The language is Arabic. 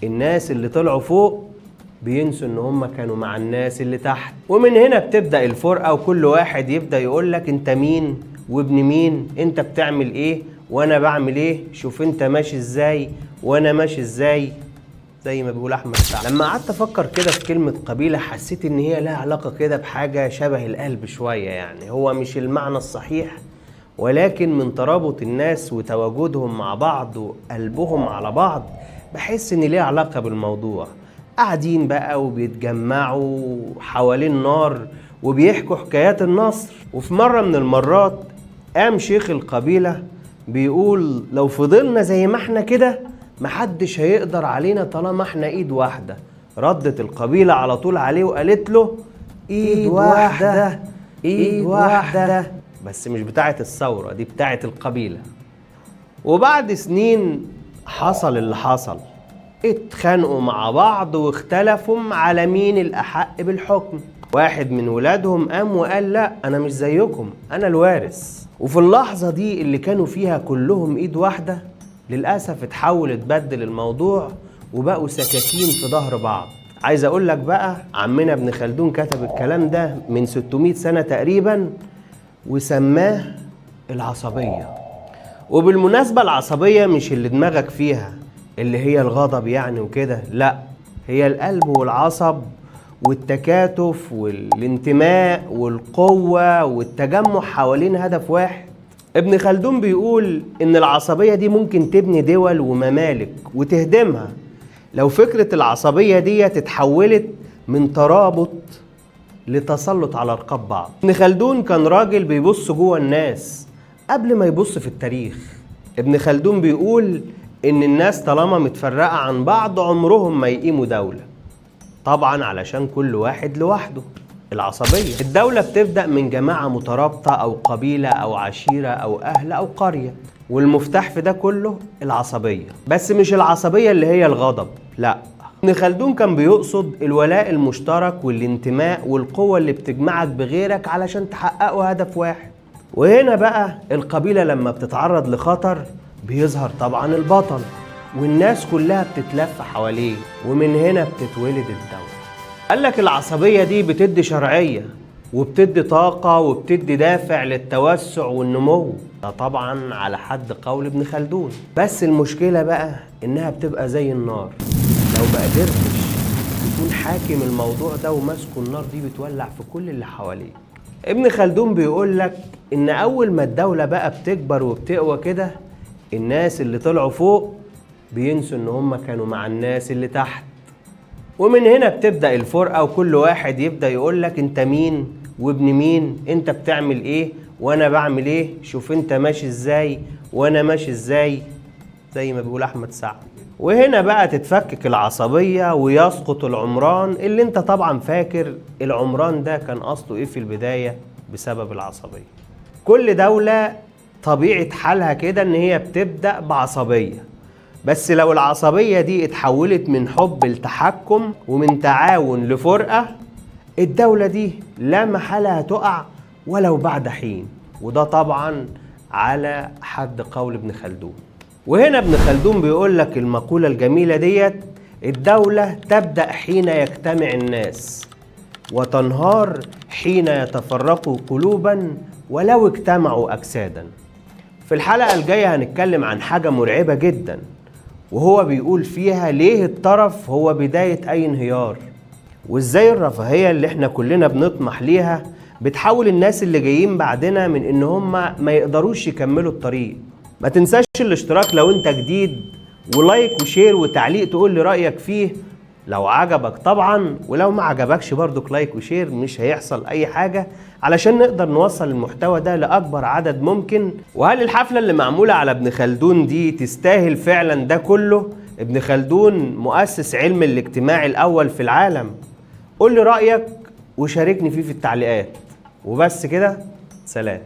الناس اللي طلعوا فوق بينسوا ان هم كانوا مع الناس اللي تحت، ومن هنا بتبدأ الفرقة، وكل واحد يبدأ يقولك انت مين وابن مين، انت بتعمل ايه وانا بعمل ايه، شوف انت ماشي ازاي وانا ماشي ازاي، زي ما بيقول احمد سعد. لما قعدت افكر كده في كلمة قبيلة حسيت ان هي لها علاقة كده بحاجة شبه القلب شوية، يعني هو مش المعنى الصحيح، ولكن من ترابط الناس وتواجدهم مع بعض وقلبهم على بعض بحس ان ليه علاقة بالموضوع. قاعدين بقى وبيتجمعوا حوالين نار وبيحكوا حكايات النصر. وفي مرة من المرات قام شيخ القبيلة بيقول لو فضلنا زي ما احنا كده محدش هيقدر علينا طالما احنا ايد واحدة. ردت القبيلة على طول عليه وقالت له ايد واحدة ايد واحدة، بس مش بتاعت الثورة دي، بتاعت القبيلة. وبعد سنين حصل اللي حصل، اتخانقوا مع بعض واختلفوا على مين الأحق بالحكم. واحد من ولادهم قام وقال لا أنا مش زيكم، أنا الوارث. وفي اللحظة دي اللي كانوا فيها كلهم إيد واحدة للأسف اتبدل الموضوع وبقوا سكاكين في ظهر بعض. عايز أقول لك بقى عمنا ابن خلدون كتب الكلام ده من 600 سنة تقريبا وسماه العصبية. وبالمناسبة العصبية مش اللي دماغك فيها اللي هي الغضب يعني وكده، لا، هي القلب والعصب والتكاتف والانتماء والقوة والتجمع حوالين هدف واحد. ابن خلدون بيقول ان العصبية دي ممكن تبني دول وممالك وتهدمها لو فكرة العصبية دي تتحولت من ترابط لتسلط على رقاب بعض. ابن خلدون كان راجل بيبص جوه الناس قبل ما يبص في التاريخ. ابن خلدون بيقول ان الناس طالما متفرقة عن بعض عمرهم ما يقيموا دولة، طبعا علشان كل واحد لوحده. العصبية، الدولة بتبدأ من جماعة مترابطة او قبيلة او عشيرة او اهل او قرية، والمفتاح في ده كله العصبية. بس مش العصبية اللي هي الغضب، لا، ابن خلدون كان بيقصد الولاء المشترك والانتماء والقوة اللي بتجمعك بغيرك علشان تحققوا هدف واحد. وهنا بقى القبيلة لما بتتعرض لخطر بيظهر طبعا البطل والناس كلها بتتلف حواليه، ومن هنا بتتولد الدولة. قالك العصبية دي بتدي شرعية وبتدي طاقة وبتدي دافع للتوسع والنمو، ده طبعا على حد قول ابن خلدون. بس المشكلة بقى انها بتبقى زي النار، لو ما قدرتش تكون حاكم الموضوع ده وماسكه النار دي بتولع في كل اللي حواليه. ابن خلدون بيقول لك ان اول ما الدولة بقى بتكبر وبتقوى كده الناس اللي طلعوا فوق بينسوا ان هم كانوا مع الناس اللي تحت، ومن هنا بتبدأ الفرقة وكل واحد يبدأ يقول لك انت مين وابن مين، انت بتعمل ايه وانا بعمل ايه، شوف انت ماشي ازاي وانا ماشي ازاي، زي ما بيقول احمد سعد. وهنا بقى تتفكك العصبية ويسقط العمران، اللي انت طبعا فاكر العمران ده كان اصله ايه في البداية بسبب العصبية. كل دولة طبيعة حالها كده ان هي بتبدأ بعصبية، بس لو العصبية دي اتحولت من حب لتحكم ومن تعاون لفرقة، الدولة دي لا محالة هتقع ولو بعد حين، وده طبعا على حد قول ابن خلدون. وهنا ابن خلدون بيقول لك المقولة الجميلة ديت: الدولة تبدأ حين يجتمع الناس وتنهار حين يتفرقوا قلوبا ولو اجتمعوا أجسادا. في الحلقة الجاية هنتكلم عن حاجة مرعبة جدا، وهو بيقول فيها ليه الطرف هو بداية أي انهيار، وإزاي الرفاهية اللي احنا كلنا بنطمح ليها بتحول الناس اللي جايين بعدنا من إن هم ما يقدروش يكملوا الطريق. ما تنساش الاشتراك لو انت جديد، ولايك وشير وتعليق تقول لي رأيك فيه لو عجبك طبعا، ولو ما عجبكش برضك لايك وشير، مش هيحصل اي حاجة، علشان نقدر نوصل المحتوى ده لأكبر عدد ممكن. وهل الحفلة اللي معمولة على ابن خلدون دي تستاهل فعلا ده كله؟ ابن خلدون مؤسس علم الاجتماع الأول في العالم. قول لي رأيك وشاركني فيه في التعليقات. وبس كده، سلام.